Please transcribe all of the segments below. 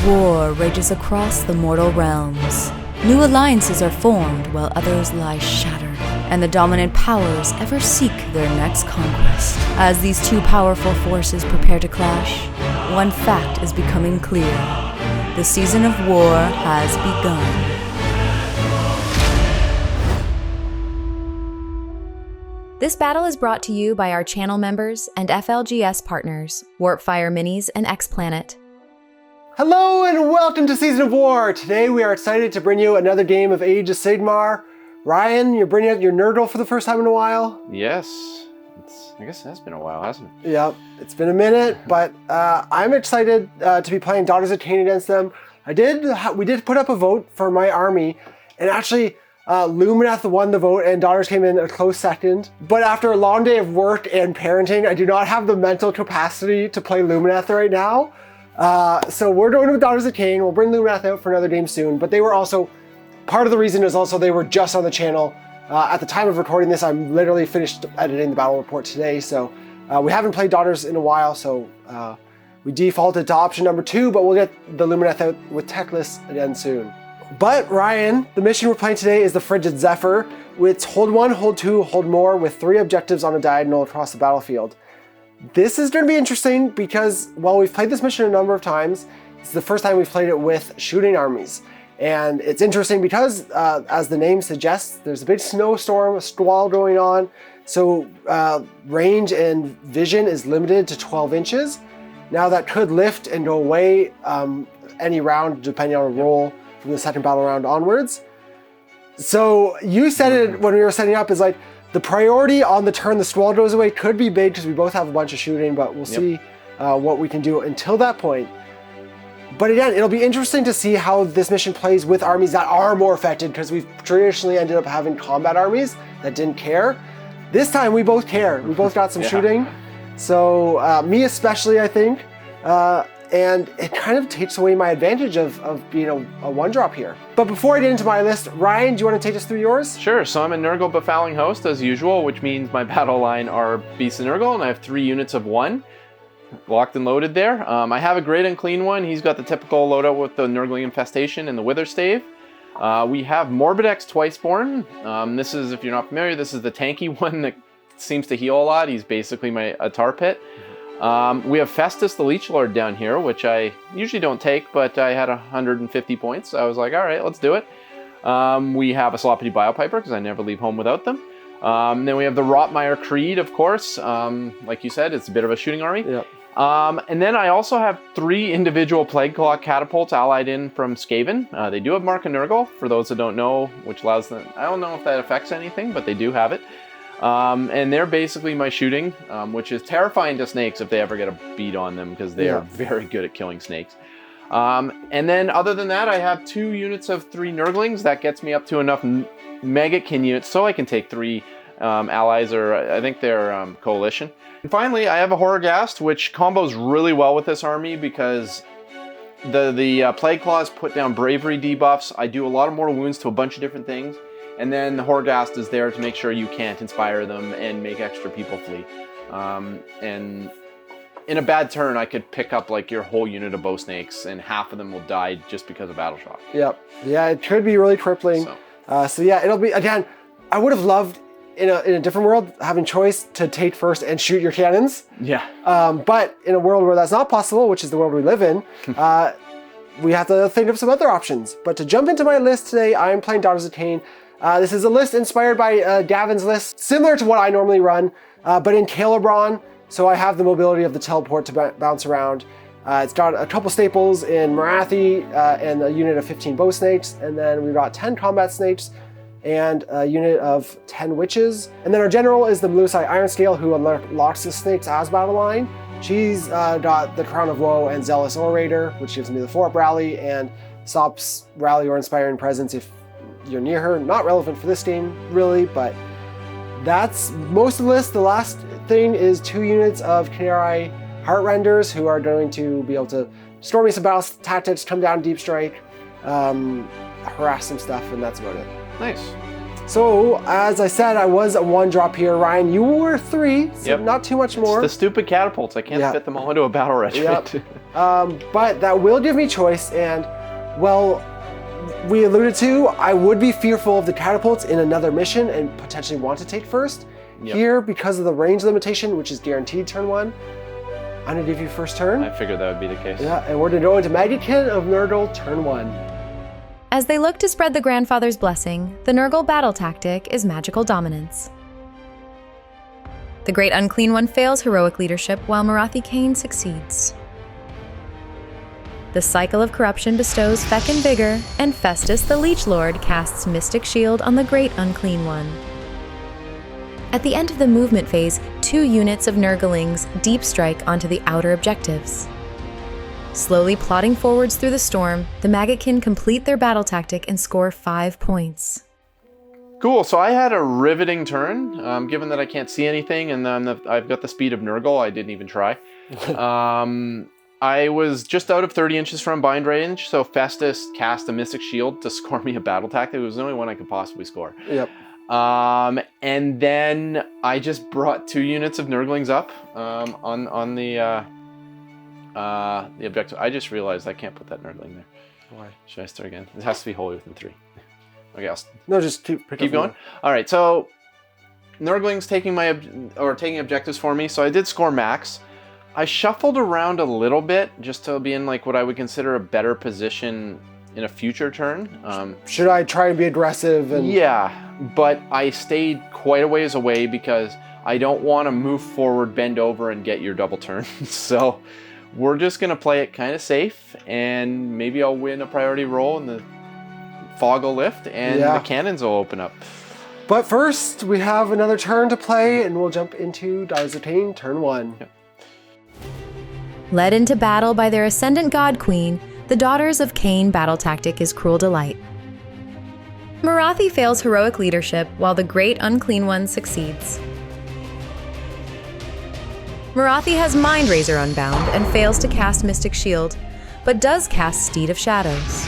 War rages across the mortal realms. New alliances are formed while others lie shattered, and the dominant powers ever seek their next conquest. As these two powerful forces prepare to clash, one fact is becoming clear. The season of war has begun. This battle is brought to you by our channel members and FLGS partners, Warpfire Minis and X-Planet. Hello and welcome to Season of War! Today we are excited to bring you another game of Age of Sigmar. Ryan, you're bringing out your Nurgle for the first time in a while? Yes. I guess it has been a while, hasn't it? Yep, it's been a minute, but I'm excited to be playing Daughters of Khaine against them. We did put up a vote for my army, and actually Lumineth won the vote and Daughters came in a close second. But after a long day of work and parenting, I do not have the mental capacity to play Lumineth right now. So we're going with Daughters of Khaine. We'll bring Lumineth out for another game soon, but they were also, part of the reason is also they were just on the channel. At the time of recording this, I'm literally finished editing the battle report today, so we haven't played Daughters in a while, so we defaulted to option number 2, but we'll get the Lumineth out with Techless again soon. But Ryan, the mission we're playing today is the Frigid Zephyr, with hold 1, hold 2, hold more, with 3 objectives on a diagonal across the battlefield. This is going to be interesting because while we've played this mission a number of times, it's the first time we've played it with shooting armies. And it's interesting because, as the name suggests, there's a big snowstorm, a squall going on. So range and vision is limited to 12 inches. Now that could lift and go away any round depending on a roll from the second battle round onwards. So you said it when we were setting up is like, the priority on the turn the squall goes away could be big because we both have a bunch of shooting, but we'll see what we can do until that point. But again, it'll be interesting to see how this mission plays with armies that are more affected, because we've traditionally ended up having combat armies that didn't care. This time we both care. We both got some shooting. So me especially, I think. And it kind of takes away my advantage of being a one-drop here. But before I get into my list, Ryan, do you want to take us through yours? Sure, so I'm a Nurgle Befouling Host as usual, which means my battle line are Beasts of Nurgle, and I have 3 units of 1. Locked and loaded there. I have a Great Unclean one. He's got the typical loadout with the Nurgle Infestation and the Witherstave. We have Morbidex Twiceborn. This is, if you're not familiar, this is the tanky one that seems to heal a lot. He's basically a tar pit. We have Festus the Leech Lord down here, which I usually don't take, but I had 150 points. So I was like, all right, let's do it. We have a Sloppity Biopiper, because I never leave home without them. Then we have the Rotmire Creed, of course. Like you said, it's a bit of a shooting army. Yep. And then I also have 3 individual Plague Claw catapults allied in from Skaven. They do have Mark of Nurgle, for those that don't know, which allows them, I don't know if that affects anything, but they do have it. And they're basically my shooting, which is terrifying to snakes if they ever get a beat on them, because they are very good at killing snakes. And then other than that, I have 2 units of 3 Nurglings. That gets me up to enough Maggotkin units so I can take 3 allies, or I think they're coalition. And finally, I have a Horrorghast, which combos really well with this army because the Plague Claws put down bravery debuffs. I do a lot of mortal wounds to a bunch of different things. And then the Horrorghast is there to make sure you can't inspire them and make extra people flee. And in a bad turn, I could pick up like your whole unit of bow snakes, and half of them will die just because of battle shock. Yep. Yeah, it could be really crippling. So yeah, it'll be, again, I would have loved in a different world having choice to take first and shoot your cannons. Yeah. But in a world where that's not possible, which is the world we live in, we have to think of some other options. But to jump into my list today, I am playing Daughters of Khaine. This is a list inspired by Gavin's list, similar to what I normally run, but in Calibron. So I have the mobility of the teleport to bounce around. It's got a couple staples in Marathi and a unit of 15 bow snakes, and then we've got 10 combat snakes and a unit of 10 witches. And then our general is the Melusai Ironscale, who unlocks the snakes as battle line. She's got the Crown of Woe and Zealous Orator, which gives me the 4-up rally and stops rally or inspiring presence if you're near her. Not relevant for this game, really, but that's most of the list. The last thing is 2 units of Khaine Heartrenders, who are going to be able to store me some battle tactics, come down deep strike, harass some stuff, and that's about it. Nice. So, as I said, I was a 1-drop here. Ryan, you were 3, so Yep. not too much more. It's the stupid catapults. I can't Yeah. fit them all into a battle regiment. Yep. But that will give me choice, and, well, we alluded to, I would be fearful of the catapults in another mission and potentially want to take first. Yep. Here, because of the range limitation, which is guaranteed turn 1, I'm going to give you first turn. I figured that would be the case. Yeah, and we're going to go into Maggotkin of Nurgle, turn 1. As they look to spread the Grandfather's blessing, the Nurgle battle tactic is magical dominance. The Great Unclean One fails heroic leadership while Khaine succeeds. The cycle of corruption bestows Feckin' Vigor, and Festus the Leech Lord casts Mystic Shield on the Great Unclean One. At the end of the movement phase, 2 units of Nurglings deep strike onto the outer objectives. Slowly plodding forwards through the storm, the Maggotkin complete their battle tactic and score 5 points. Cool. So I had a riveting turn, given that I can't see anything, and then I've got the speed of Nurgle. I didn't even try. I was just out of 30 inches from bind range, so Festus cast a Mystic Shield to score me a battle tactic. It was the only one I could possibly score. Yep. And then I just brought 2 units of Nurglings up on the objective. I just realized I can't put that Nurgling there. Why? Should I start again? It has to be wholly within 3. Okay, I'll No, just keep going. All right, so Nurgling's taking taking objectives for me. So I did score max. I shuffled around a little bit just to be in like what I would consider a better position in a future turn. Should I try and be aggressive? And Yeah, but I stayed quite a ways away because I don't want to move forward, bend over, and get your double turn. So we're just going to play it kind of safe, and maybe I'll win a priority roll, and the fog will lift, and the cannons will open up. But first, we have another turn to play, and we'll jump into Daughters of Khaine, turn 1. Yep. Led into battle by their Ascendant God Queen, the Daughters of Khaine battle tactic is Cruel Delight. Morathi fails heroic leadership while the Great Unclean One succeeds. Morathi has Mind Razor unbound and fails to cast Mystic Shield, but does cast Steed of Shadows.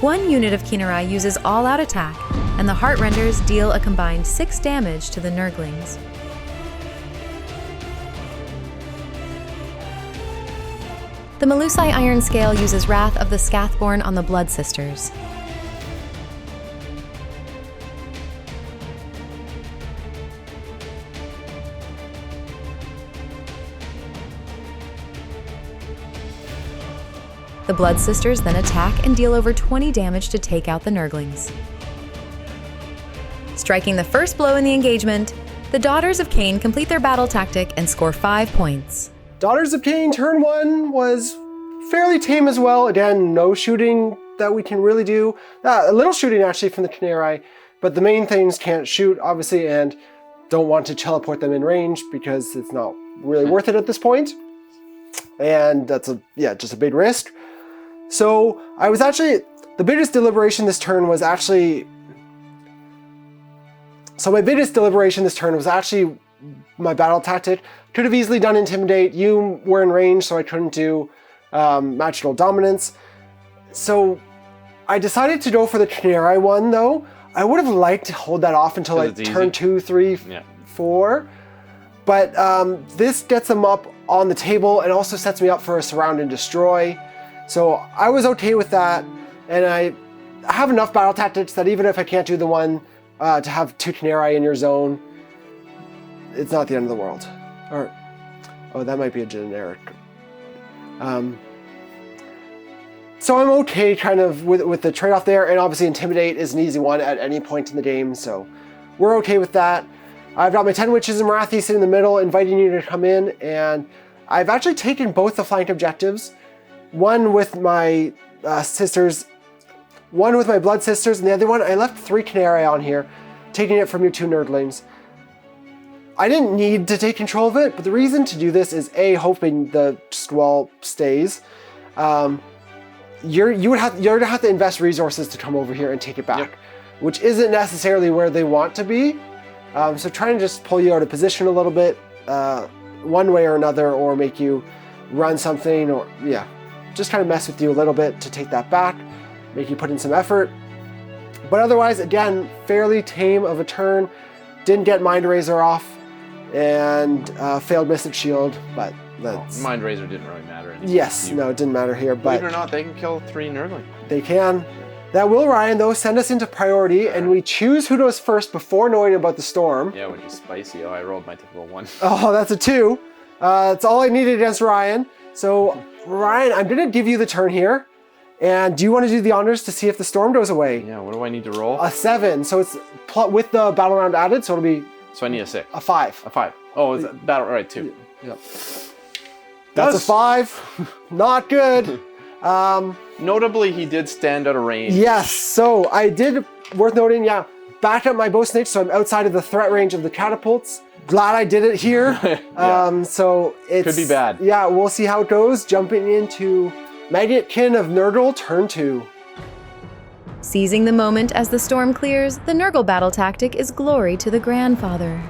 One unit of Khaine uses all-out attack, and the Heartrenders deal a combined 6 damage to the Nurglings. The Melusai Iron Scale uses Wrath of the Scathborn on the Blood Sisters. The Blood Sisters then attack and deal over 20 damage to take out the Nurglings. Striking the first blow in the engagement, the Daughters of Khaine complete their battle tactic and score 5 points. Daughters of Khaine, turn 1 was fairly tame as well. Again, no shooting that we can really do. A little shooting actually from the Khaine, but the main things can't shoot, obviously, and don't want to teleport them in range because it's not really worth it at this point. And that's just a big risk. So I was actually, the biggest deliberation this turn was actually, my battle tactic. Could have easily done Intimidate. You were in range, so I couldn't do Magical Dominance. So I decided to go for the Khaine one, though. I would have liked to hold that off until like turn 2, 3, 4. But this gets them up on the table and also sets me up for a Surround and Destroy. So I was okay with that. And I have enough battle tactics that even if I can't do the one to have 2 Khaine in your zone, it's not the end of the world. Oh, that might be a generic. So I'm okay kind of with the trade-off there, and obviously Intimidate is an easy one at any point in the game, so we're okay with that. I've got my 10 Witches and Morathi sitting in the middle, inviting you to come in, and I've actually taken both the flank objectives, one with my sisters, one with my Blood Sisters, and the other one, I left 3 Khaine on here, taking it from your 2 Nerdlings. I didn't need to take control of it, but the reason to do this is A, hoping the Squall stays. you're gonna have to invest resources to come over here and take it back, which isn't necessarily where they want to be. So try and just pull you out of position a little bit, one way or another, or make you run something, or just kind of mess with you a little bit to take that back, make you put in some effort. But otherwise, again, fairly tame of a turn. Didn't get Mind Razor off, and failed Mystic Shield, but that's... Mind Razor didn't really matter. Yes, no, it didn't matter here, but... Believe it or not, they can kill 3 Nurgling. They can. That will, Ryan, though, send us into priority, and we choose who goes first before knowing about the storm. Yeah, which is spicy. Oh, I rolled my typical 1. Oh, that's a 2. That's all I needed against Ryan. So, Ryan, I'm going to give you the turn here. And do you want to do the honors to see if the storm goes away? Yeah, what do I need to roll? A 7. So it's with the battle round added, so it'll be... So I need a 6. A 5. A 5. Oh, is that battle... All right, 2. Yep. That's a 5. Not good. Notably, he did stand out of range. Yes, so I did, worth noting, back up my bow snake, so I'm outside of the threat range of the catapults. Glad I did it here. So it's... Could be bad. Yeah, we'll see how it goes. Jumping into Maggotkin of Nurgle, turn 2. Seizing the moment as the storm clears, the Nurgle battle tactic is glory to the grandfather.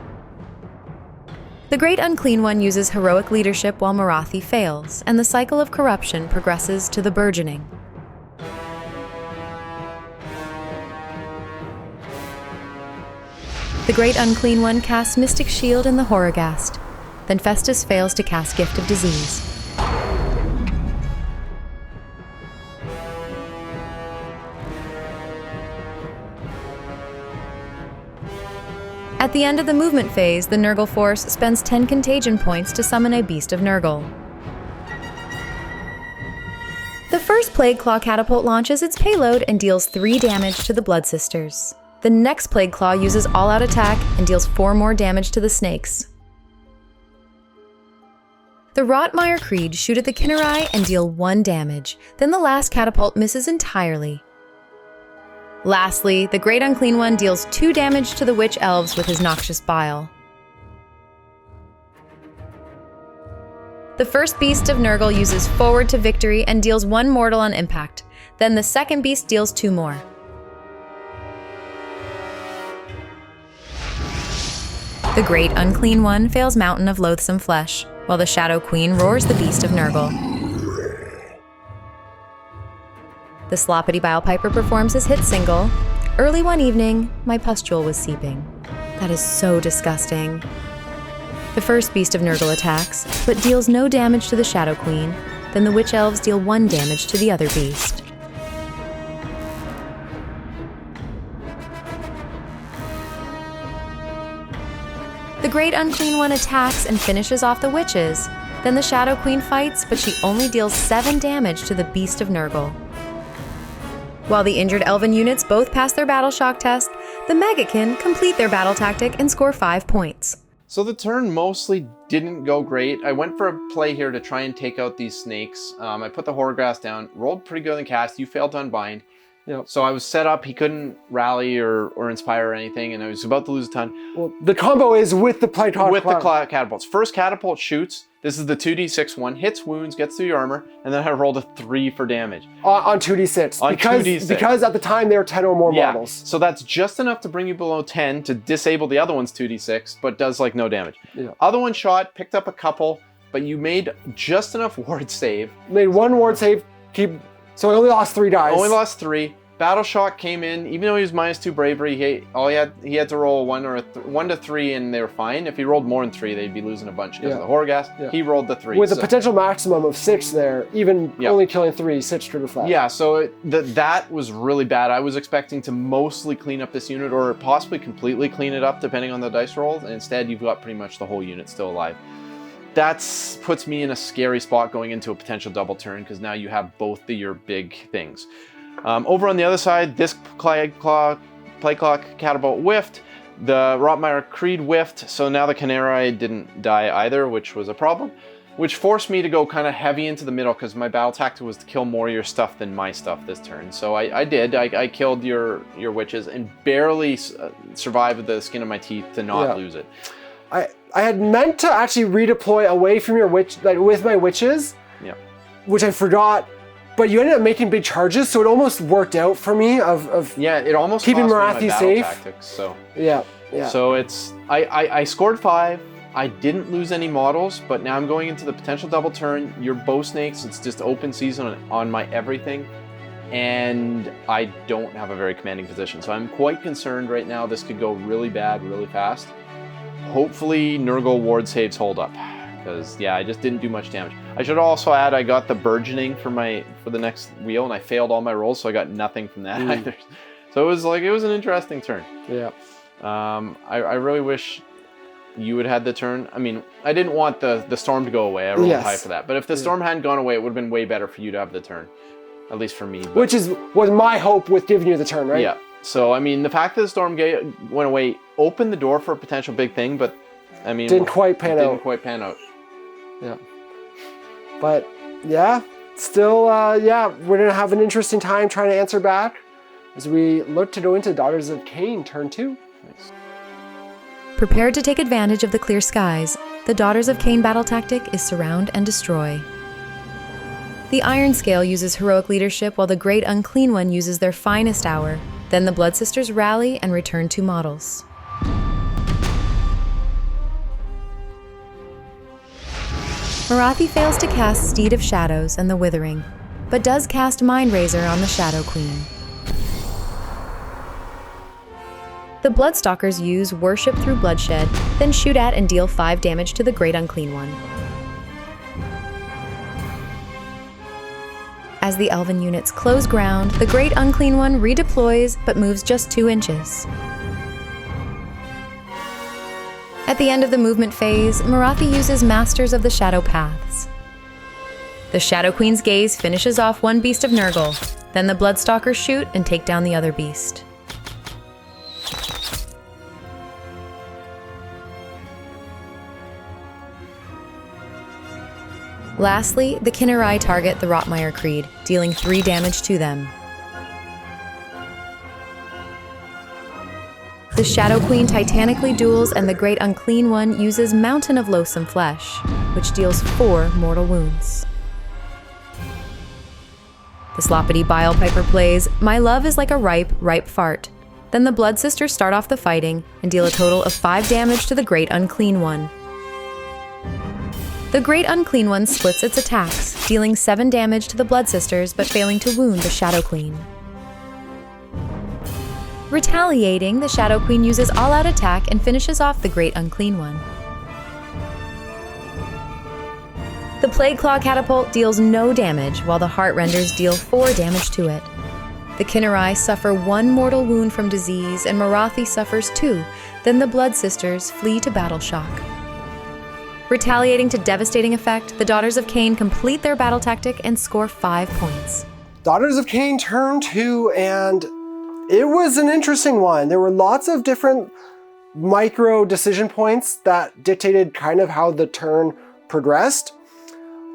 The Great Unclean One uses heroic leadership while Morathi fails, and the cycle of corruption progresses to the burgeoning. The Great Unclean One casts Mystic Shield in the Horrorghast. Then Festus fails to cast Gift of Disease. At the end of the movement phase, the Nurgle force spends 10 contagion points to summon a Beast of Nurgle. The first Plague Claw catapult launches its payload and deals 3 damage to the Blood Sisters. The next Plague Claw uses all-out attack and deals 4 more damage to the snakes. The Rotmire Creed shoot at the Kinneri and deal 1 damage, then the last catapult misses entirely. Lastly, the Great Unclean One deals 2 damage to the Witch Elves with his Noxious Bile. The first Beast of Nurgle uses Forward to Victory and deals 1 mortal on impact. Then the second beast deals 2 more. The Great Unclean One fails Mountain of Loathsome Flesh, while the Shadow Queen roars the Beast of Nurgle. The Sloppity Bile Piper performs his hit single, "Early one evening, my pustule was seeping." That is so disgusting. The first Beast of Nurgle attacks, but deals no damage to the Shadow Queen. Then the Witch Elves deal 1 damage to the other beast. The Great Unclean One attacks and finishes off the witches. Then the Shadow Queen fights, but she only deals 7 damage to the Beast of Nurgle. While the injured Elven units both pass their battle shock test, the Maggotkin complete their battle tactic and score 5 points. So the turn mostly didn't go great. I went for a play here to try and take out these snakes. I put the Horrorghast down, rolled pretty good in the cast. You failed to unbind. Yep. So I was set up. He couldn't rally or inspire or anything, and I was about to lose a ton. Well, the combo is with the catapults. First catapult shoots. This is the 2d6 one. Hits wounds, gets through your armor, and then I rolled a 3 for damage. On 2d6. On 2d6. Because at the time there were 10 or more models. So that's just enough to bring you below 10 to disable the other one's 2d6, but does like no damage. Yeah. Other one shot, picked up a couple, but you made just enough ward save. Made 1 ward save, so I only lost 3 dice. Only lost 3. Battle Shock came in, even though he was -2 bravery, he had to roll 1 to 3 and they were fine. If he rolled more than 3, they'd be losing a bunch because of the Horrorghast. Yeah. He rolled the 3. With a potential maximum of 6 there, even only killing 3, 6 trigger flat. Yeah, so that was really bad. I was expecting to mostly clean up this unit or possibly completely clean it up depending on the dice roll. And instead, you've got pretty much the whole unit still alive. That puts me in a scary spot going into a potential double turn because now you have both of your big things. Over on the other side, this Plague Claw catapult whiffed, the Rotmire Creed whiffed, so now the Kinneri didn't die either, which was a problem, which forced me to go kind of heavy into the middle because my battle tactic was to kill more of your stuff than my stuff this turn. So I did. I killed your witches and barely survived with the skin of my teeth to not lose it. I had meant to actually redeploy away from your witch, like with my witches, which I forgot but you ended up making big charges, so it almost worked out for me of Yeah, it almost keeping cost me my Marathi battle safe. tactics, so. Yeah. So I scored 5. I didn't lose any models, but now I'm going into the potential double turn. Your bow snakes, it's just open season on my everything, and I don't have a very commanding position. So I'm quite concerned right now. This could go really bad, really fast. Hopefully Nurgle ward saves hold up, because yeah, I just didn't do much damage. I should also add I got the burgeoning for the next wheel, and I failed all my rolls, so I got nothing from that either. So it was an interesting turn. Yeah. I really wish you had had the turn. I mean, I didn't want the storm to go away. I rolled high for that. But if the storm hadn't gone away, it would have been way better for you to have the turn. At least for me. But, Which was my hope with giving you the turn, right? Yeah. So, I mean, the fact that the storm went away opened the door for a potential big thing, but, I mean... Didn't quite pan out. Yeah. But, yeah, still, we're going to have an interesting time trying to answer back as we look to go into Daughters of Khaine, turn 2. Nice. Prepared to take advantage of the clear skies, the Daughters of Khaine battle tactic is surround and destroy. The Iron Scale uses heroic leadership while the Great Unclean One uses their finest hour. Then the Blood Sisters rally and return 2 models. Marathi fails to cast Steed of Shadows and the Withering, but does cast Mind Razor on the Shadow Queen. The Bloodstalkers use Worship through Bloodshed, then shoot at and deal 5 damage to the Great Unclean One. As the Elven units close ground, the Great Unclean One redeploys but moves just 2 inches. At the end of the movement phase, Marathi uses Masters of the Shadow Paths. The Shadow Queen's gaze finishes off one beast of Nurgle, then the Bloodstalkers shoot and take down the other beast. Lastly, the Khaine target the Rotmire Creed, dealing 3 damage to them. The Shadow Queen titanically duels and the Great Unclean One uses Mountain of Loathsome Flesh, which deals 4 mortal wounds. The Sloppity Bile Piper plays, "My love is like a ripe, ripe fart." Then the Blood Sisters start off the fighting and deal a total of 5 damage to the Great Unclean One. The Great Unclean One splits its attacks, dealing 7 damage to the Blood Sisters but failing to wound the Shadow Queen. Retaliating, the Shadow Queen uses all-out attack and finishes off the Great Unclean One. The Plague Claw Catapult deals no damage, while the Heartrenders deal 4 damage to it. The Khaine suffer 1 mortal wound from disease, and Marathi suffers 2, then the Blood Sisters flee to Battle Shock. Retaliating to devastating effect, the Daughters of Khaine complete their battle tactic and score 5 points. Daughters of Khaine turn 2, and it was an interesting one. There were lots of different micro decision points that dictated kind of how the turn progressed.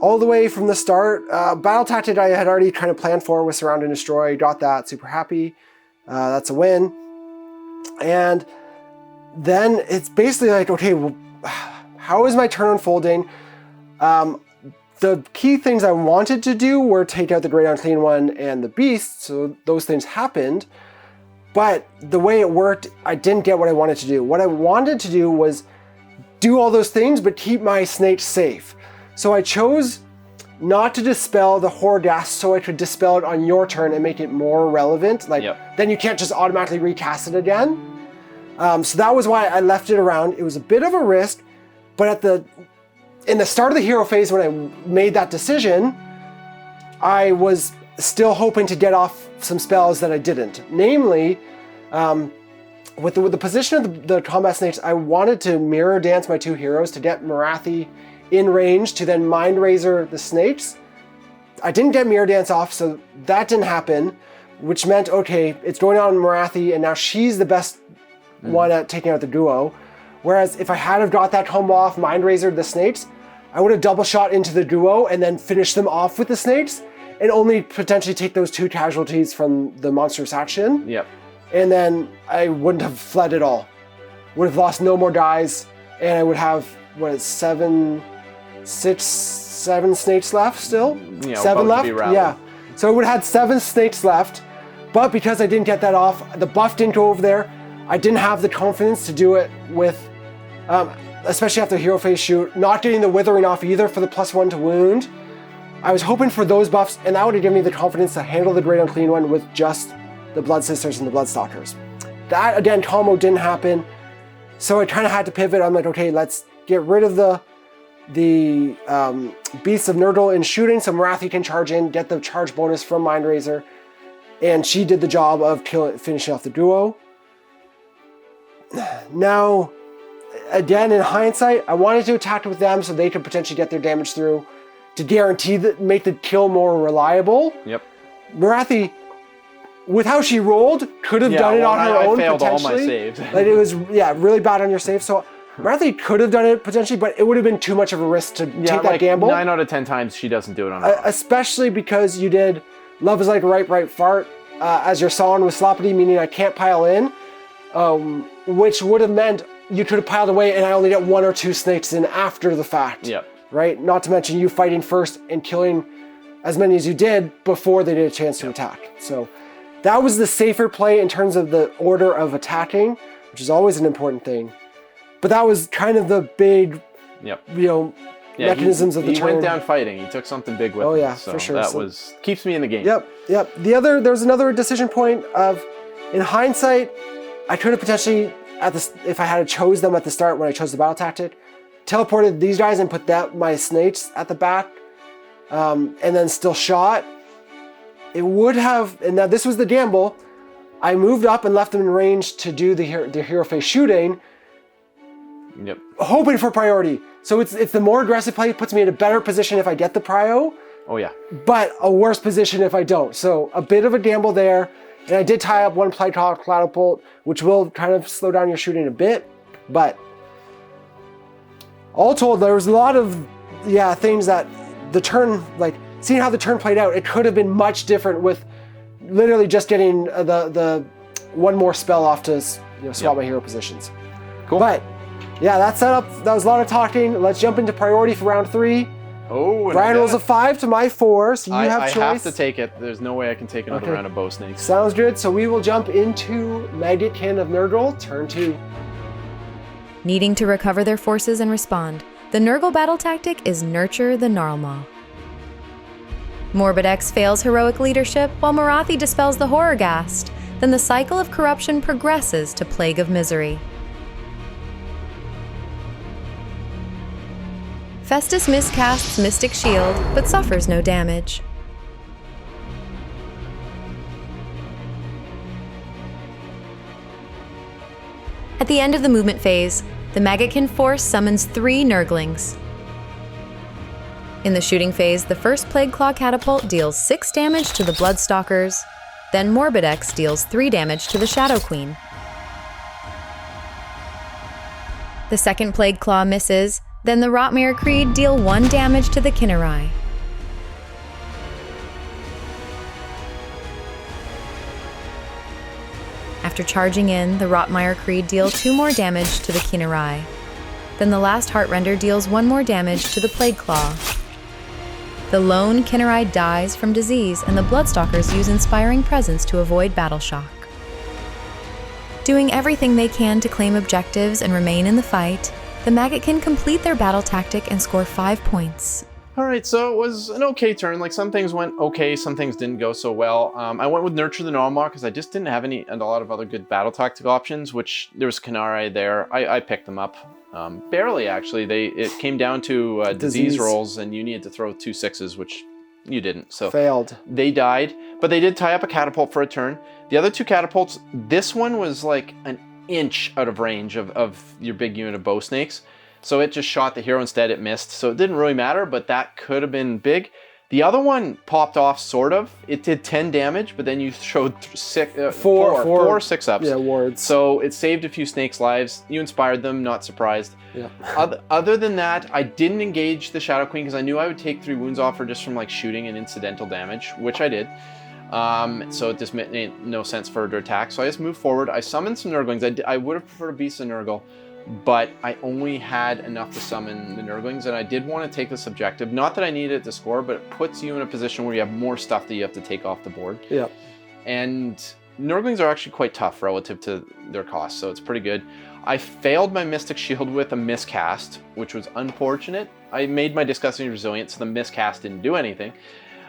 All the way from the start, battle tactic I had already kind of planned for was Surround and Destroy. Got that, super happy. That's a win. And then it's basically like, okay, well, how is my turn unfolding? The key things I wanted to do were take out the Great Unclean One and the Beast, so those things happened. But the way it worked, I didn't get what I wanted to do. What I wanted to do was do all those things, but keep my snakes safe. So I chose not to dispel the Horghast so I could dispel it on your turn and make it more relevant. Then you can't just automatically recast it again. So that was why I left it around. It was a bit of a risk, but in the start of the hero phase when I made that decision, I was still hoping to get off some spells that I didn't. Namely, with the position of the combat snakes, I wanted to mirror dance my 2 heroes to get Marathi in range to then Mind Razor the snakes. I didn't get mirror dance off, so that didn't happen, which meant, okay, it's going on in Marathi, and now she's the best one at taking out the duo. Whereas if I had have got that combo off, Mind Razor the snakes, I would have double shot into the duo and then finished them off with the snakes and only potentially take those 2 casualties from the monstrous action. Yep. And then I wouldn't have fled at all. Would have lost no more dies, and I would have, 7 snakes left still? Yeah, 7 left? Yeah. So it would have had 7 snakes left, but because I didn't get that off, the buff didn't go over there. I didn't have the confidence to do it with, especially after the hero phase shoot, not getting the withering off either for the +1 to wound. I was hoping for those buffs, and that would have given me the confidence to handle the Great Unclean One with just the Blood Sisters and the Bloodstalkers. That, again, combo didn't happen, so I kind of had to pivot. I'm like, okay, let's get rid of the Beasts of Nurgle in shooting, so Morathi can charge in, get the charge bonus from Mindrazor, and she did the job of finishing off the duo. Now, again, in hindsight, I wanted to attack with them so they could potentially get their damage through to guarantee that, make the kill more reliable. Yep. Morathi, with how she rolled, could have done it on her own. I failed all my saves. Like it was, really bad on your save. So Morathi could have done it potentially, but it would have been too much of a risk to take that gamble. 9 out of 10 times she doesn't do it on her own. Especially because you did Love is like a right fart as your song with Sloppity, meaning I can't pile in, which would have meant you could have piled away and I only get 1 or 2 snakes in after the fact. Yep. Right? Not to mention you fighting first and killing as many as you did before they did a chance to attack. So that was the safer play in terms of the order of attacking, which is always an important thing. But that was kind of the big, mechanisms of the turn. He went down fighting. He took something big with him. Oh yeah, so for sure. That keeps me in the game. Yep. There was another decision point of, in hindsight, I could have potentially, if I had chose them at the start when I chose the battle tactic, teleported these guys and put my snakes at the back, and then still shot. It would have, and now this was the gamble, I moved up and left them in range to do the hero phase shooting, hoping for priority. So it's the more aggressive play, puts me in a better position if I get the prio. Oh yeah. But a worse position if I don't. So a bit of a gamble there, and I did tie up 1 Plague Catapult, which will kind of slow down your shooting a bit, but all told, there was a lot of things that the turn, like seeing how the turn played out, it could have been much different with literally just getting the 1 more spell off to swap my hero positions. Cool. But that setup, that was a lot of talking. Let's jump into priority for round 3. Oh, Brian rolls a 5 to my 4, so you have choice. I have to take it. There's no way I can take another round of bow snakes. Sounds good. So we will jump into Maggotkin of Nurgle, turn 2. Needing to recover their forces and respond, the Nurgle battle tactic is Nurture the Gnarlmaw. Morbidex fails heroic leadership while Morathi dispels the Horrorghast. Then the cycle of corruption progresses to Plague of Misery. Festus miscasts Mystic Shield, but suffers no damage. At the end of the movement phase, the Maggotkin force summons 3 Nurglings. In the shooting phase, the first Plague Claw Catapult deals 6 damage to the Bloodstalkers, then Morbidex deals 3 damage to the Shadow Queen. The second Plague Claw misses, then the Rotmere Creed deal 1 damage to the Khinnerai. After charging in, the Rotmire Creed deal 2 more damage to the Khinnerai. Then the last Heartrender deals 1 more damage to the Plague Claw. The lone Khinnerai dies from disease, and the Bloodstalkers use Inspiring Presence to avoid battle shock. Doing everything they can to claim objectives and remain in the fight, the Maggotkin complete their battle tactic and score 5 points. Alright, so it was an okay turn. Like, some things went okay, some things didn't go so well. I went with Nurture the Gnarlmaw because I just didn't have a lot of other good battle tactic options, which there was Khinnerai there. I picked them up. Barely, actually. It came down to disease rolls, and you needed to throw 2 6s, which you didn't. So failed. They died, but they did tie up a catapult for a turn. The other 2 catapults, this one was like an inch out of range of your big unit of bow snakes. So it just shot the hero instead, it missed. So it didn't really matter, but that could have been big. The other one popped off, sort of. It did 10 damage, but then you showed 4 6-ups. Yeah, wards. So it saved a few snakes' lives. You inspired them, not surprised. Yeah. Other than that, I didn't engage the Shadow Queen because I knew I would take 3 wounds off her just from like shooting and incidental damage, which I did. So it just made no sense for her to attack. So I just moved forward. I summoned some Nurglings. I would have preferred a Beast of Nurgle. but I only had enough to summon the Nurglings, and I did want to take this objective. Not that I needed it to score, but it puts you in a position where you have more stuff that you have to take off the board. Yeah. And Nurglings are actually quite tough relative to their cost, so it's pretty good. I failed my Mystic Shield with a miscast, which was unfortunate. I made my Disgusting Resilient, so the miscast didn't do anything.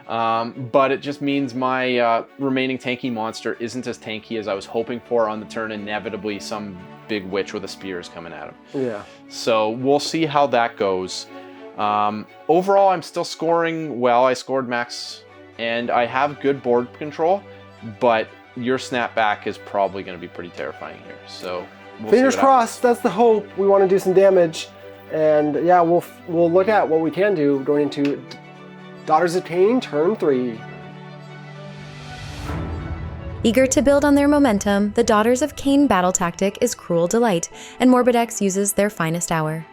But it just means my remaining tanky monster isn't as tanky as I was hoping for on the turn. Inevitably, some big witch with a spear is coming at him. Yeah. So we'll see how that goes. Overall, I'm still scoring well. I scored max, and I have good board control, but your snapback is probably going to be pretty terrifying here. So we'll fingers crossed. That's the hope. We want to do some damage, and yeah, we'll look at what we can do going into Daughters of Khaine, turn 3. Eager to build on their momentum, the Daughters of Khaine battle tactic is Cruel Delight, and Morbidex uses their finest hour.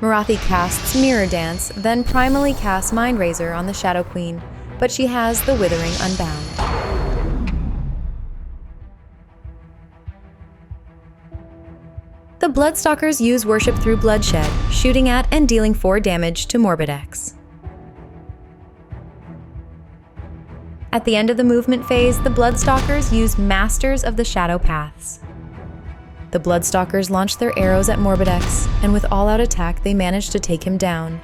Morathi casts Mirror Dance, then primally casts Mind Razor on the Shadow Queen, but she has the Withering Unbound. The Bloodstalkers use Worship Through Bloodshed, shooting at and dealing 4 damage to Morbidex. At the end of the movement phase, the Bloodstalkers use Masters of the Shadow Paths. The Bloodstalkers launch their arrows at Morbidex, and with all-out attack they manage to take him down.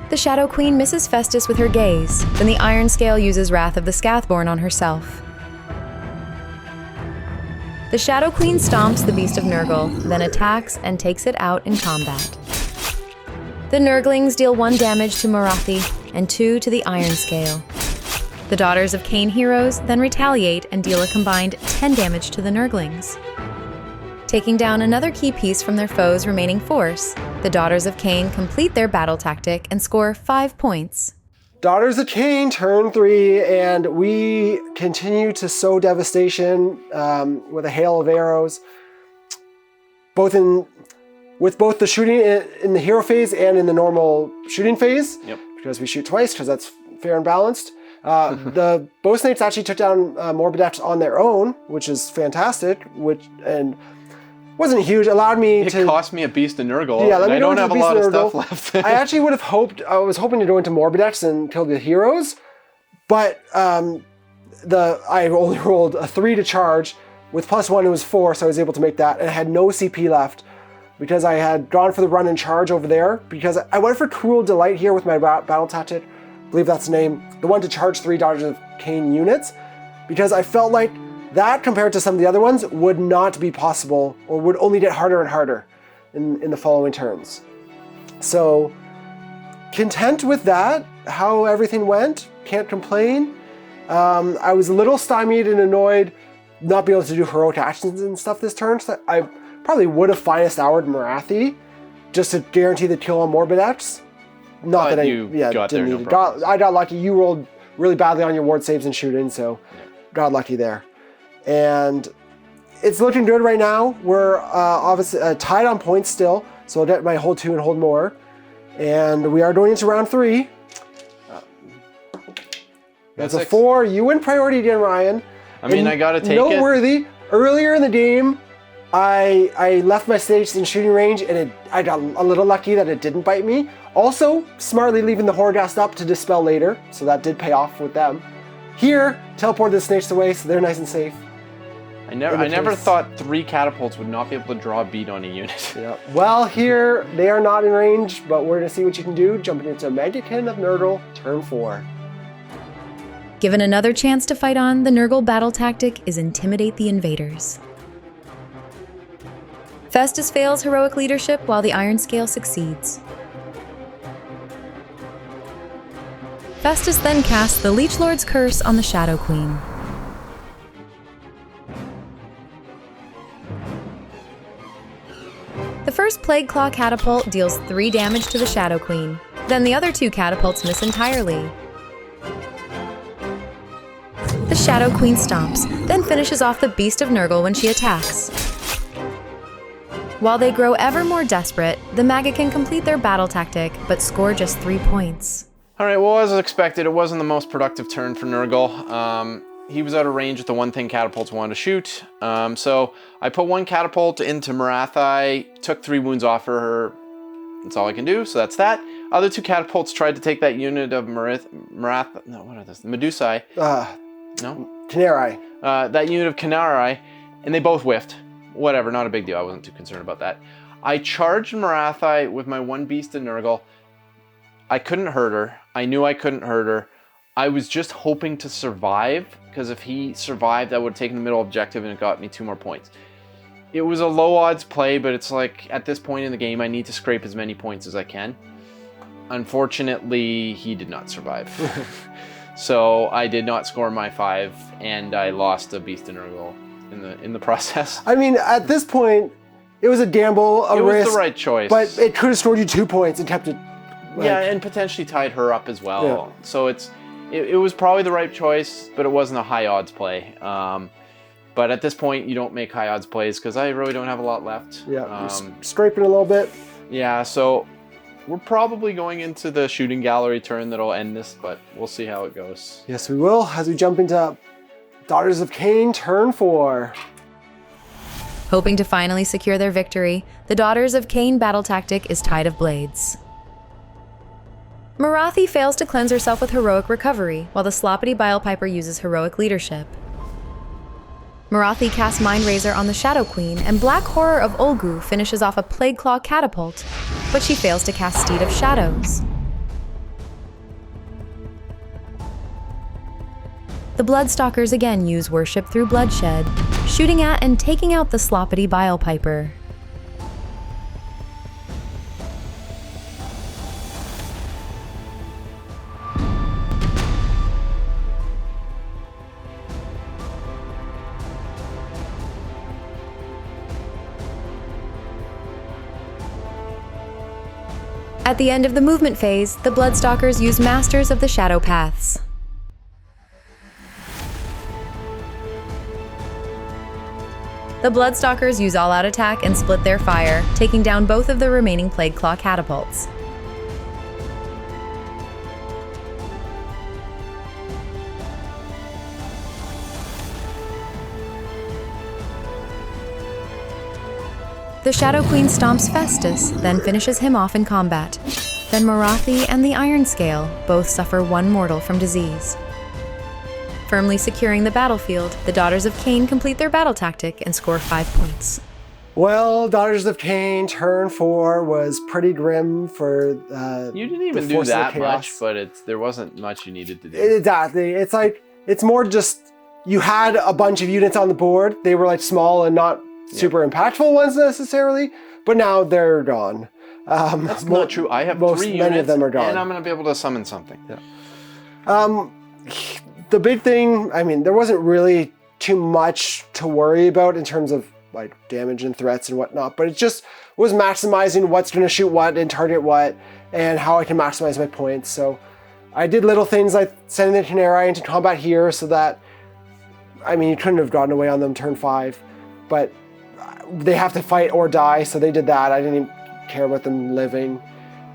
The Shadow Queen misses Festus with her gaze, then the Iron Scale uses Wrath of the Scathborn on herself. The Shadow Queen stomps the Beast of Nurgle, then attacks and takes it out in combat. The Nurglings deal 1 damage to Morathi and 2 to the Iron Scale. The Daughters of Khaine heroes then retaliate and deal a combined 10 damage to the Nurglings. Taking down another key piece from their foe's remaining force, the Daughters of Khaine complete their battle tactic and score 5 points. Daughters of Khaine, turn 3, and we continue to sow devastation with a hail of arrows, with both the shooting in the hero phase and in the normal shooting phase. Yep. Because we shoot twice, because that's fair and balanced. The Bow Snakes actually took down Morbidex on their own, which is fantastic, and wasn't huge. Allowed me It cost me a Beast of Nurgle. Yeah, and I don't have a lot of stuff left. I actually would have hoped. I was hoping to go into Morbidex and kill the heroes, but I only rolled a 3 to charge. With +1, it was 4, so I was able to make that, and I had no CP left because I had gone for the run and charge over there. Because I went for Cruel Delight here with my battle tactic. I believe that's the name. The one to charge 3 Daughters of Khaine units, because I felt like that, compared to some of the other ones, would not be possible, or would only get harder and harder in the following turns. So, content with that, how everything went, can't complain. I was a little stymied and annoyed not being able to do heroic actions and stuff this turn, so I probably would have finest houred Morathi, just to guarantee the kill on Morbidex. Not but that didn't need it. I got lucky. You rolled really badly on your ward saves and shooting, so got lucky there. And it's looking good right now. We're obviously tied on points still, so I'll get my hold 2 and hold more. And we are going into round 3. That's a 4. You win priority again, Ryan. I mean, I gotta take it. Noteworthy, earlier in the game, I left my stage in shooting range, and I got a little lucky that it didn't bite me. Also, smartly leaving the Horgast up to dispel later, so that did pay off with them. Here, teleport the snakes away, so they're nice and safe. I never thought 3 catapults would not be able to draw a bead on a unit. Yeah. Well, here, they are not in range, but we're going to see what you can do. Jumping into Maggotkin of Nurgle, turn 4. Given another chance to fight on, the Nurgle battle tactic is Intimidate the Invaders. Festus fails heroic leadership while the Iron Scale succeeds. Festus then casts the Leech Lord's Curse on the Shadow Queen. The first Plague Claw catapult deals 3 damage to the Shadow Queen. Then the other 2 catapults miss entirely. The Shadow Queen stomps, then finishes off the Beast of Nurgle when she attacks. While they grow ever more desperate, the Maggotkin complete their battle tactic, but score just 3 points. All right, well, as expected, it wasn't the most productive turn for Nurgle. he was out of range with the one thing catapults wanted to shoot. So I put one catapult into Marathai, took 3 wounds off her. That's all I can do, so that's that. Other 2 catapults tried to take that unit of Marathai. No, what are those? Medusai. No? Khaine. That unit of Khaine, and they both whiffed. Whatever, not a big deal. I wasn't too concerned about that. I charged Marathai with my 1 beast of Nurgle. I couldn't hurt her. I knew I couldn't hurt her. I was just hoping to survive, because if he survived, I would have taken the middle objective and it got me 2 more points. It was a low odds play, but it's like, at this point in the game, I need to scrape as many points as I can. Unfortunately, he did not survive. So I did not score my 5, and I lost a beast of Nurgle in the process. I mean, at this point, it was a gamble, a risk. It was the right choice. But it could have scored you 2 points and kept it. Like, yeah, and potentially tied her up as well. Yeah. So it was probably the right choice, but it wasn't a high odds play. But at this point, you don't make high odds plays because I really don't have a lot left. Yeah, scraping a little bit. Yeah, so we're probably going into the shooting gallery turn that'll end this, but we'll see how it goes. Yes, we will, as we jump into Daughters of Khaine, turn 4. Hoping to finally secure their victory, the Daughters of Khaine battle tactic is Tide of Blades. Marathi fails to cleanse herself with heroic recovery, while the Sloppity Bilepiper uses heroic leadership. Marathi casts Mind Razor on the Shadow Queen, and Black Horror of Olgu finishes off a Plague Claw catapult, but she fails to cast Steed of Shadows. The Bloodstalkers again use Worship through Bloodshed, shooting at and taking out the Sloppity Bilepiper. At the end of the movement phase, the Bloodstalkers use Masters of the Shadow Paths. The Bloodstalkers use all-out attack and split their fire, taking down both of the remaining Plague Claw catapults. The Shadow Queen stomps Festus, then finishes him off in combat. Then Marathi and the Iron Scale both suffer 1 mortal from disease. Firmly securing the battlefield, the Daughters of Khaine complete their battle tactic and score 5 points. Well, Daughters of Khaine, turn 4 was pretty grim for You didn't even do that much, but there wasn't much you needed to do. Exactly. It's like, it's more just, you had a bunch of units on the board. They were like small and not super impactful ones necessarily, but now they're gone. That's not true. I have 3 units, many of them are gone. and I'm going to be able to summon something. Yeah. The big thing, I mean, there wasn't really too much to worry about in terms of like damage and threats and whatnot, but it just was maximizing what's going to shoot what and target what, and how I can maximize my points. So I did little things like sending the Khaine into combat here so that, I mean, you couldn't have gotten away on them turn 5, but they have to fight or die, so they did that. I didn't even care about them living.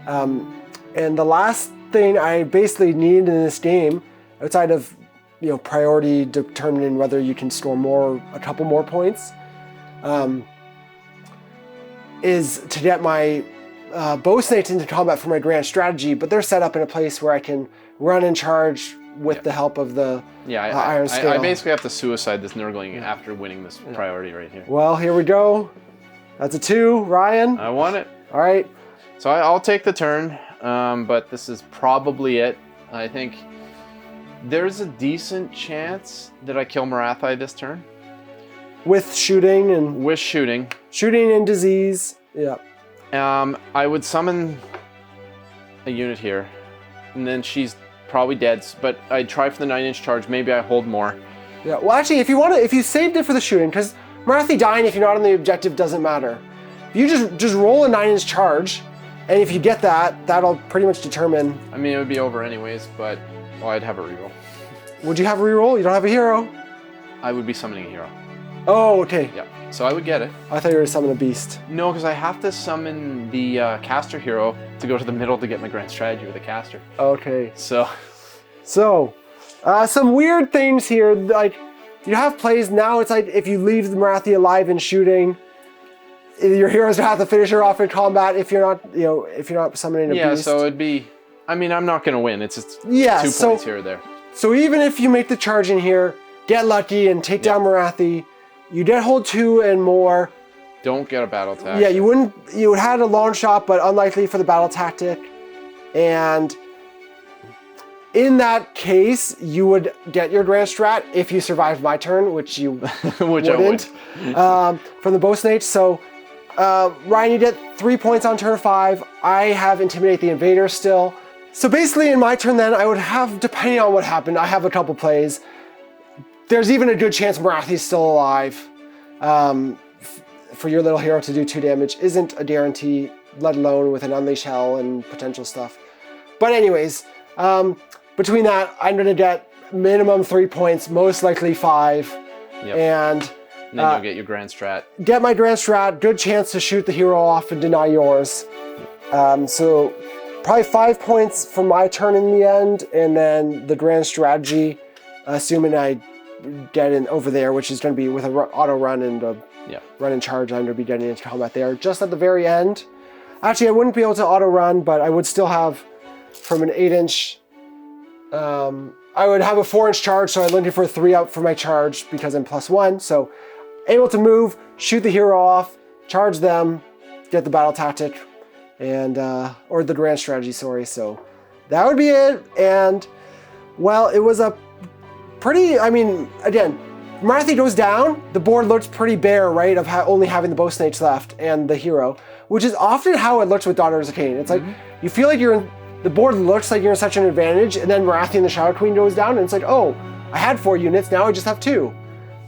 And the last thing I basically needed in this game, outside of priority determining whether you can score a couple more points, is to get my bow snakes into combat for my grand strategy, but they're set up in a place where I can run and charge with the help of the Iron Scale. I basically have to suicide this Nurgling after winning this priority right here. Well, here we go. That's a 2, Ryan. I won it. All right. So I'll take the turn, but this is probably it. I think there's a decent chance that I kill Marathi this turn. With shooting and... With shooting. Shooting and disease, yeah. I would summon a unit here, and then she's probably dead, but I'd try for the 9-inch charge. Maybe I hold more. Yeah, well actually, if you saved it for the shooting, because Marathi dying if you're not on the objective doesn't matter. If you just roll a 9-inch charge, and if you get that, that'll pretty much determine... I mean, it would be over anyways, but I'd have a reroll. Would you have a reroll? You don't have a hero? I would be summoning a hero. Oh, okay. Yeah, so I would get it. I thought you were going to summon a beast. No, because I have to summon the caster hero to go to the middle to get my grand strategy with the caster. Okay. So, Some weird things here, like you have plays now. It's like if you leave the Marathi alive and shooting, your heroes have to finish her off in combat. If you're not, if you're not summoning a beast. Yeah, so it'd be. I mean, I'm not gonna win. It's just 2 points here or there. So even if you make the charge in here, get lucky and take down Marathi, you did hold 2 and more. Don't get a battle tactic. Yeah, you wouldn't. You had a long shot, but unlikely for the battle tactic. And in that case, you would get your Grand Strat if you survived my turn, which you wouldn't. From the Bosnate. So Ryan, you get 3 points on turn 5. I have Intimidate the Invader still. So basically in my turn then, I would have, depending on what happened, I have a couple plays. There's even a good chance Marathi's still alive. For your little hero to do 2 damage isn't a guarantee, let alone with an Unleash Hell and potential stuff. But anyways, between that, I'm going to get minimum 3 points, most likely 5. Yep. And then you'll get your Grand Strat. Get my Grand Strat, good chance to shoot the hero off and deny yours. So probably 5 points for my turn in the end, and then the Grand Strategy, assuming I get in over there, which is going to be with an auto run and a run and charge, I'm going to be getting into combat there. Just at the very end. Actually, I wouldn't be able to auto run, but I would still have from an 8-inch, I would have a 4-inch charge, so I'm looking for a 3 up for my charge because I'm +1. So able to move, shoot the hero off, charge them, get the battle tactic, and or the Grand Strategy, sorry. So that would be it. And well, it was a pretty, I mean, again, Marathi goes down, the board looks pretty bare, right, of only having the Bosnates left and the hero, which is often how it looks with Daughters of Khaine. It's like, you feel like the board looks like you're in such an advantage, and then Marathi and the Shadow Queen goes down, and it's like, oh, I had 4 units, now I just have 2.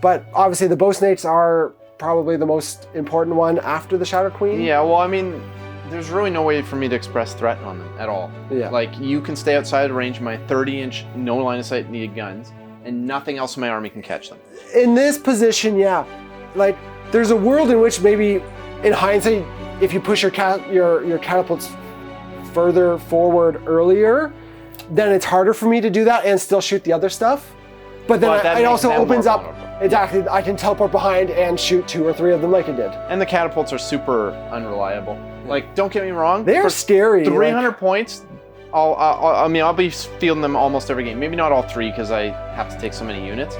But obviously the Bosnates are probably the most important one after the Shadow Queen. Yeah, well, I mean, there's really no way for me to express threat on them at all. Yeah. Like, you can stay outside of range of my 30-inch, no line of sight needed guns, and nothing else in my army can catch them. In this position, yeah. Like, there's a world in which maybe, in hindsight, if you push your catapults further forward earlier, then it's harder for me to do that and still shoot the other stuff. But then it also opens up, exactly, I can teleport behind and shoot 2 or 3 of them like it did. And the catapults are super unreliable. Like, don't get me wrong. They're scary. 300 points, I'll be fielding them almost every game. Maybe not all 3 because I have to take so many units.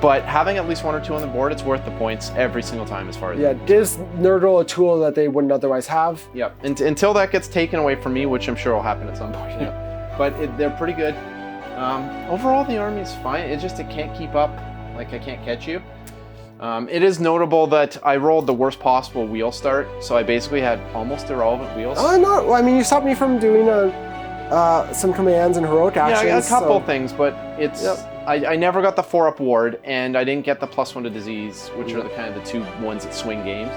But having at least 1 or 2 on the board, it's worth the points every single time as far as it gives Nurgle a tool that they wouldn't otherwise have. Yep. Until that gets taken away from me, which I'm sure will happen at some point. But they're pretty good. Overall, the army is fine. It can't keep up. Like, I can't catch you. It is notable that I rolled the worst possible wheel start, so I basically had almost irrelevant wheels. Oh, no. I mean, you stopped me from doing some commands and heroic actions. Yeah, a couple things, but it's... Yep. I never got the 4-up ward, and I didn't get the +1 to disease, which are the kind of the 2 ones that swing games.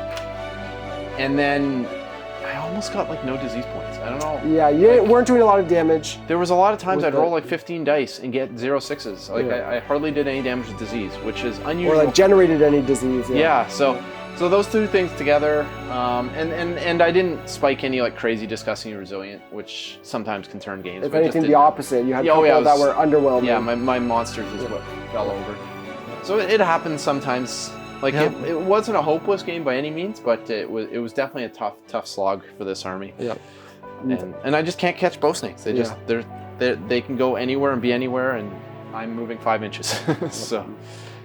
And then I almost got like no disease points. I don't know. Yeah, you weren't doing a lot of damage. There was a lot of times I'd roll like 15 dice and get 0 6s. Like I hardly did any damage with disease, which is unusual. Or like generated any disease. Yeah. So those 2 things together, and I didn't spike any like crazy disgusting resilient, which sometimes can turn games. If anything, the opposite. You had couple that were underwhelming. Yeah, my monsters is what fell over. So it happens sometimes. Like it wasn't a hopeless game by any means, but it was definitely a tough slog for this army. Yeah. And I just can't catch Bosnates. They can go anywhere and be anywhere, and I'm moving 5 inches. So.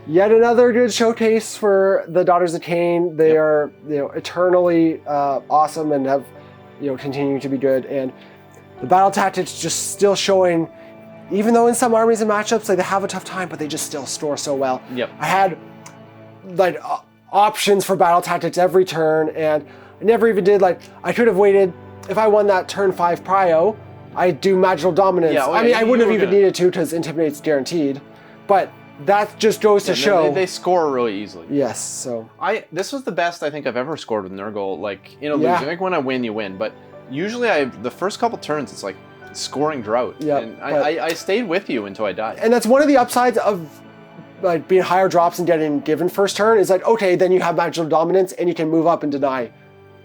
Yet another good showcase for the Daughters of Khaine. They are, eternally awesome and have, continued to be good. And the battle tactics just still showing, even though in some armies and matchups like they have a tough time, but they just still store so well. Yep. I had like options for battle tactics every turn, and I never even did I could have waited. If I won that turn 5 prio, I'd do magical dominance. Yeah, I mean, I wouldn't have even needed to because intimidate's guaranteed, but. That just goes to show they score really easily. Yes, so this was the best I think I've ever scored with Nurgle. Like in a losing, I think when I win, you win. But usually, the first couple turns, it's like scoring drought. Yeah, and I stayed with you until I died. And that's one of the upsides of like being higher drops and getting given first turn. Is like okay, then you have magical dominance and you can move up and deny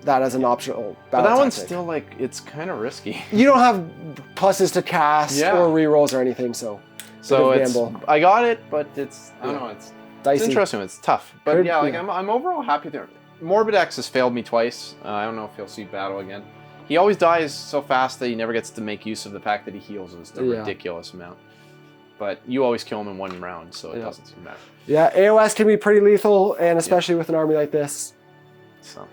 that as an optional battle But that tactic. one's still like it's kind of risky. You don't have pluses to cast or rerolls or anything, so. So Bit of it's gamble. I got it, but it's I don't know. It's Dicey. interesting. It's tough, but Could- yeah, like yeah. I'm overall happy there. Morbid X has failed me twice. I don't know if he'll see battle again. He always dies so fast that he never gets to make use of the fact that he heals us a Yeah. ridiculous amount. But you always kill him in one round, so it Yeah. doesn't seem matter. Yeah, AOS can be pretty lethal, and especially with an army like this. So.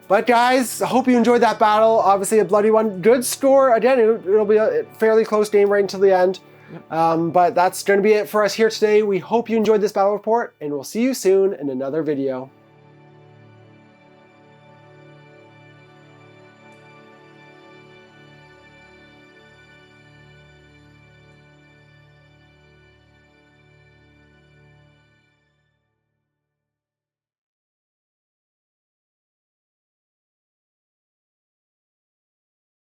But guys, I hope you enjoyed that battle. Obviously a bloody one. Good score. Again, it'll be a fairly close game right until the end. But that's going to be it for us here today. We hope you enjoyed this battle report, and we'll see you soon in another video.